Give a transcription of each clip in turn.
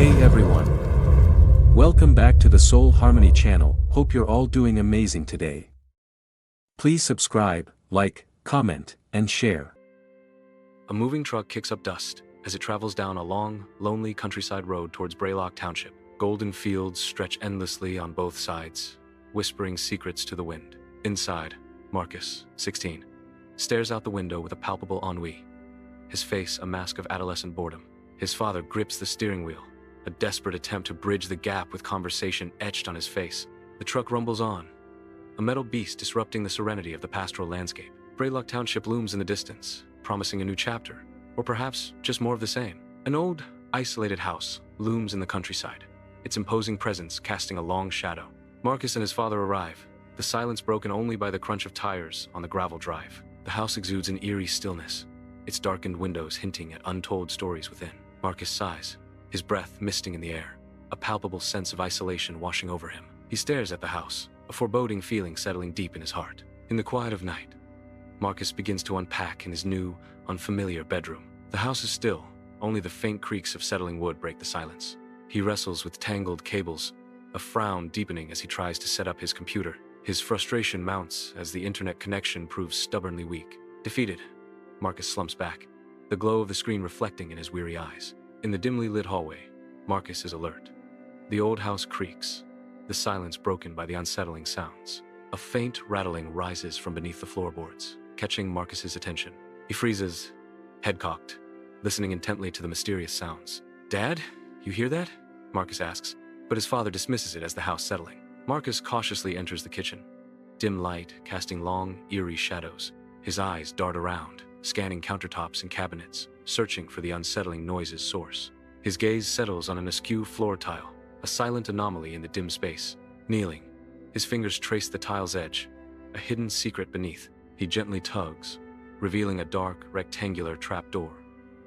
Hey everyone. Welcome back to the Soul Harmony channel. Hope you're all doing amazing today. Please subscribe, like, comment, and share. A moving truck kicks up dust as it travels down a long, lonely countryside road towards Braylock Township. Golden fields stretch endlessly on both sides, whispering secrets to the wind. Inside, Marcus, 16, stares out the window with a palpable ennui, his face a mask of adolescent boredom. His father grips the steering wheel, a desperate attempt to bridge the gap with conversation etched on his face. The truck rumbles on, a metal beast disrupting the serenity of the pastoral landscape. Braylock Township looms in the distance, promising a new chapter, or perhaps just more of the same. An old, isolated house looms in the countryside, its imposing presence casting a long shadow. Marcus and his father arrive, the silence broken only by the crunch of tires on the gravel drive. The house exudes an eerie stillness, its darkened windows hinting at untold stories within. Marcus sighs, his breath misting in the air, a palpable sense of isolation washing over him. He stares at the house, a foreboding feeling settling deep in his heart. In the quiet of night, Marcus begins to unpack in his new, unfamiliar bedroom. The house is still, only the faint creaks of settling wood break the silence. He wrestles with tangled cables, a frown deepening as he tries to set up his computer. His frustration mounts as the internet connection proves stubbornly weak. Defeated, Marcus slumps back, the glow of the screen reflecting in his weary eyes. In the dimly lit hallway, Marcus is alert. The old house creaks, the silence broken by the unsettling sounds. A faint rattling rises from beneath the floorboards, catching Marcus's attention. He freezes, head cocked, listening intently to the mysterious sounds. "Dad, you hear that?" Marcus asks, but his father dismisses it as the house settling. Marcus cautiously enters the kitchen, dim light casting long, eerie shadows. His eyes dart around, scanning countertops and cabinets, searching for the unsettling noise's source. His gaze settles on an askew floor tile, a silent anomaly in the dim space. Kneeling, his fingers trace the tile's edge, a hidden secret beneath. He gently tugs, revealing a dark, rectangular trapdoor,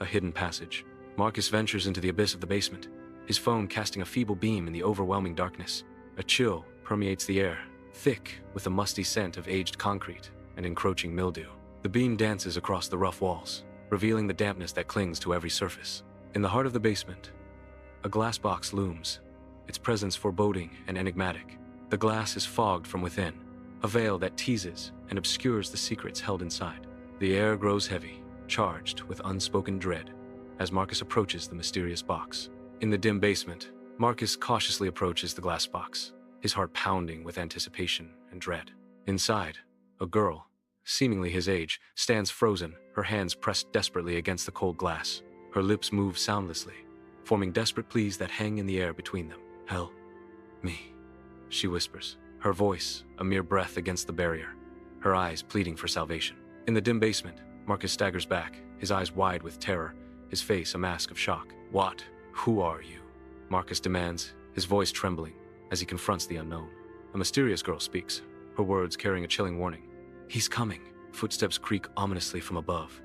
a hidden passage. Marcus ventures into the abyss of the basement, his phone casting a feeble beam in the overwhelming darkness. A chill permeates the air, thick with the musty scent of aged concrete and encroaching mildew. The beam dances across the rough walls, revealing the dampness that clings to every surface. In the heart of the basement, a glass box looms, its presence foreboding and enigmatic. The glass is fogged from within, a veil that teases and obscures the secrets held inside. The air grows heavy, charged with unspoken dread, as Marcus approaches the mysterious box. In the dim basement, Marcus cautiously approaches the glass box, his heart pounding with anticipation and dread. Inside, a girl, seemingly his age, stands frozen, her hands pressed desperately against the cold glass. Her lips move soundlessly, forming desperate pleas that hang in the air between them. "Help me," she whispers, her voice a mere breath against the barrier, her eyes pleading for salvation. In the dim basement, Marcus staggers back, his eyes wide with terror, his face a mask of shock. Who are you?" Marcus demands, his voice trembling as he confronts the unknown. A mysterious girl speaks, her words carrying a chilling warning. "He's coming." Footsteps creak ominously from above,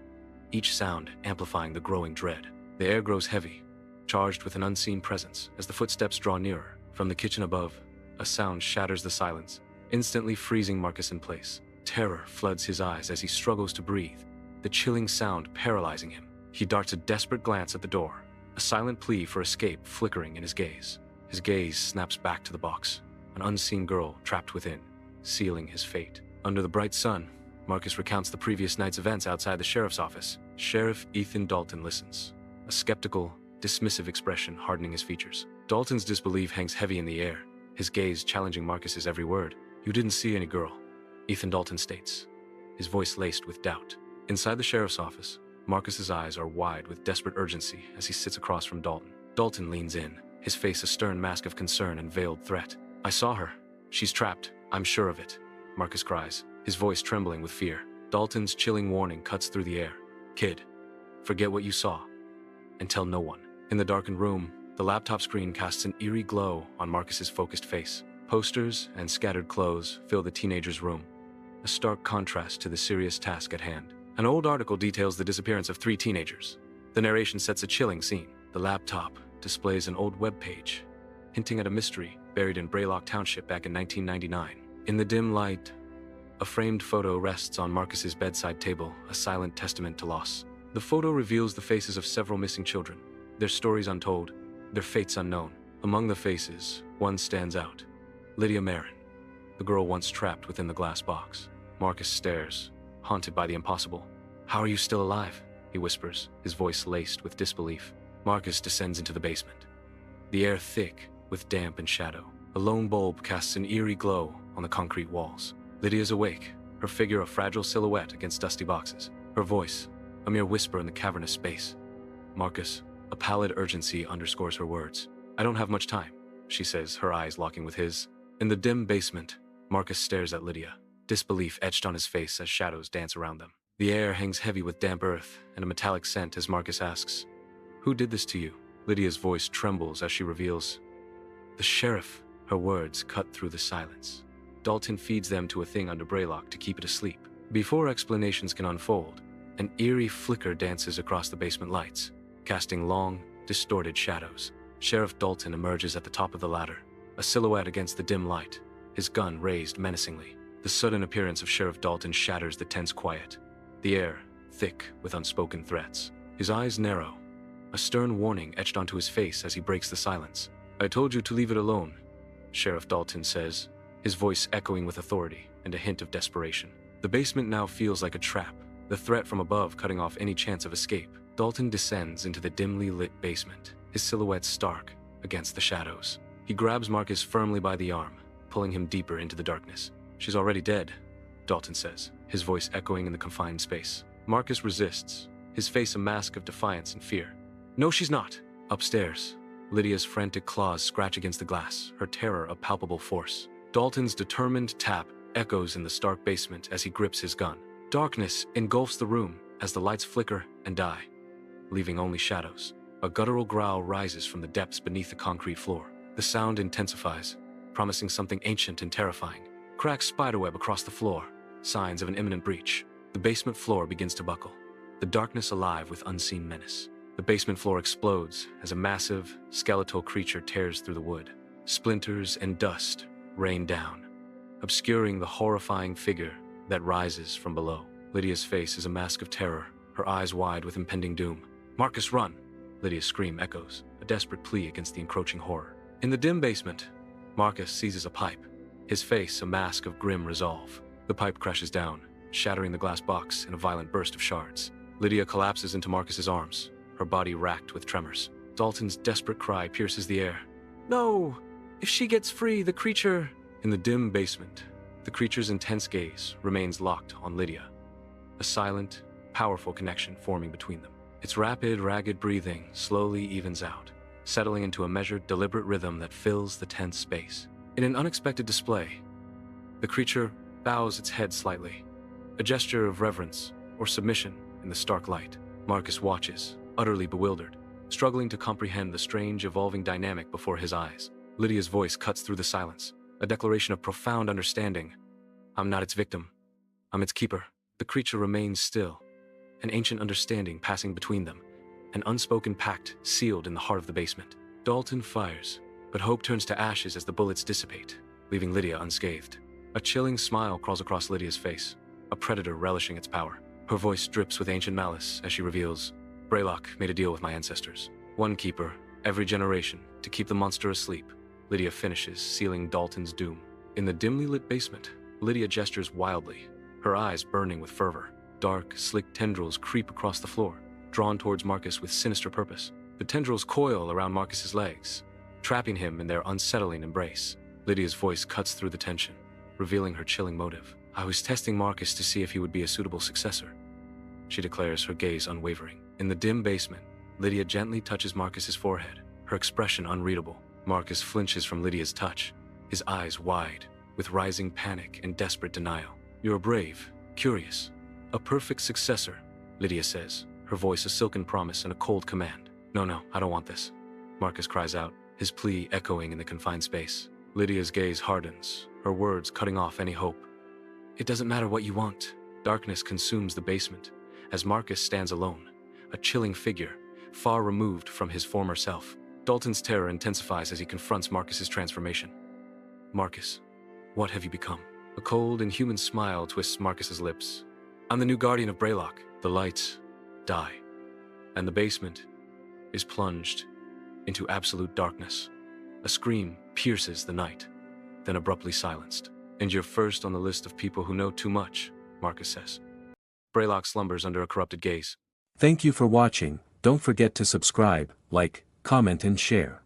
each sound amplifying the growing dread. The air grows heavy, charged with an unseen presence as the footsteps draw nearer. From the kitchen above, a sound shatters the silence, instantly freezing Marcus in place. Terror floods his eyes as he struggles to breathe, the chilling sound paralyzing him. He darts a desperate glance at the door, a silent plea for escape flickering in his gaze. His gaze snaps back to the box, an unseen girl trapped within, sealing his fate. Under the bright sun, Marcus recounts the previous night's events outside the sheriff's office. Sheriff Ethan Dalton listens, a skeptical, dismissive expression hardening his features. Dalton's disbelief hangs heavy in the air, his gaze challenging Marcus's every word. "You didn't see any girl," Ethan Dalton states, his voice laced with doubt. Inside the sheriff's office, Marcus's eyes are wide with desperate urgency as he sits across from Dalton. Dalton leans in, his face a stern mask of concern and veiled threat. "I saw her. She's trapped. I'm sure of it," Marcus cries, his voice trembling with fear. Dalton's chilling warning cuts through the air. "Kid, forget what you saw, and tell no one." In the darkened room, the laptop screen casts an eerie glow on Marcus's focused face. Posters and scattered clothes fill the teenager's room, a stark contrast to the serious task at hand. An old article details the disappearance of 3 teenagers. The narration sets a chilling scene. The laptop displays an old web page, hinting at a mystery buried in Braylock Township back in 1999. In the dim light, a framed photo rests on Marcus's bedside table, a silent testament to loss. The photo reveals the faces of several missing children, their stories untold, their fates unknown. Among the faces, one stands out. Lydia Marin, the girl once trapped within the glass box. Marcus stares, haunted by the impossible. "How are you still alive?" he whispers, his voice laced with disbelief. Marcus descends into the basement. The air thick with damp and shadow. A lone bulb casts an eerie glow on the concrete walls. Lydia's awake, her figure a fragile silhouette against dusty boxes. Her voice, a mere whisper in the cavernous space. "Marcus," a pallid urgency underscores her words. "I don't have much time," she says, her eyes locking with his. In the dim basement, Marcus stares at Lydia, disbelief etched on his face as shadows dance around them. The air hangs heavy with damp earth and a metallic scent as Marcus asks, "Who did this to you?" Lydia's voice trembles as she reveals, "The sheriff." Her words cut through the silence. Dalton feeds them to a thing under Braylock to keep it asleep. Before explanations can unfold, an eerie flicker dances across the basement lights, casting long, distorted shadows. Sheriff Dalton emerges at the top of the ladder, a silhouette against the dim light, his gun raised menacingly. The sudden appearance of Sheriff Dalton shatters the tense quiet, the air thick with unspoken threats. His eyes narrow, a stern warning etched onto his face as he breaks the silence. "I told you to leave it alone," Sheriff Dalton says, his voice echoing with authority and a hint of desperation. The basement now feels like a trap, the threat from above cutting off any chance of escape. Dalton descends into the dimly lit basement, his silhouette stark against the shadows. He grabs Marcus firmly by the arm, pulling him deeper into the darkness. "She's already dead," Dalton says, his voice echoing in the confined space. Marcus resists, his face a mask of defiance and fear. "No, she's not." Upstairs, Lydia's frantic claws scratch against the glass, her terror a palpable force. Dalton's determined tap echoes in the stark basement as he grips his gun. Darkness engulfs the room as the lights flicker and die, leaving only shadows. A guttural growl rises from the depths beneath the concrete floor. The sound intensifies, promising something ancient and terrifying. Cracks spiderweb across the floor, signs of an imminent breach. The basement floor begins to buckle, the darkness alive with unseen menace. The basement floor explodes as a massive, skeletal creature tears through the wood. Splinters and dust rain down, obscuring the horrifying figure that rises from below. Lydia's face is a mask of terror, her eyes wide with impending doom. "Marcus, run!" Lydia's scream echoes, a desperate plea against the encroaching horror. In the dim basement, Marcus seizes a pipe, his face a mask of grim resolve. The pipe crashes down, shattering the glass box in a violent burst of shards. Lydia collapses into Marcus's arms, her body racked with tremors. Dalton's desperate cry pierces the air. "No! If she gets free, the creature—" In the dim basement, the creature's intense gaze remains locked on Lydia, a silent, powerful connection forming between them. Its rapid, ragged breathing slowly evens out, settling into a measured, deliberate rhythm that fills the tense space. In an unexpected display, the creature bows its head slightly, a gesture of reverence or submission in the stark light. Marcus watches, utterly bewildered, struggling to comprehend the strange, evolving dynamic before his eyes. Lydia's voice cuts through the silence, a declaration of profound understanding. "I'm not its victim. I'm its keeper." The creature remains still, an ancient understanding passing between them, an unspoken pact sealed in the heart of the basement. Dalton fires, but hope turns to ashes as the bullets dissipate, leaving Lydia unscathed. A chilling smile crawls across Lydia's face, a predator relishing its power. Her voice drips with ancient malice as she reveals, "Braylock made a deal with my ancestors. One keeper, every generation, to keep the monster asleep." Lydia finishes, sealing Dalton's doom. In the dimly lit basement, Lydia gestures wildly, her eyes burning with fervor. Dark, slick tendrils creep across the floor, drawn towards Marcus with sinister purpose. The tendrils coil around Marcus's legs, trapping him in their unsettling embrace. Lydia's voice cuts through the tension, revealing her chilling motive. "I was testing Marcus to see if he would be a suitable successor," she declares, her gaze unwavering. In the dim basement, Lydia gently touches Marcus's forehead, her expression unreadable. Marcus flinches from Lydia's touch, his eyes wide, with rising panic and desperate denial. "You're brave, curious, a perfect successor," Lydia says, her voice a silken promise and a cold command. No, I don't want this," Marcus cries out, his plea echoing in the confined space. Lydia's gaze hardens, her words cutting off any hope. "It doesn't matter what you want." Darkness consumes the basement as Marcus stands alone, a chilling figure, far removed from his former self. Dalton's terror intensifies as he confronts Marcus's transformation. "Marcus, what have you become?" A cold, inhuman smile twists Marcus's lips. "I'm the new guardian of Braylock." The lights die, and the basement is plunged into absolute darkness. A scream pierces the night, then abruptly silenced. And you're first on the list of people who know too much, Marcus says. Braylock slumbers under a corrupted gaze. Thank you for watching. Don't forget to subscribe, like, comment and share.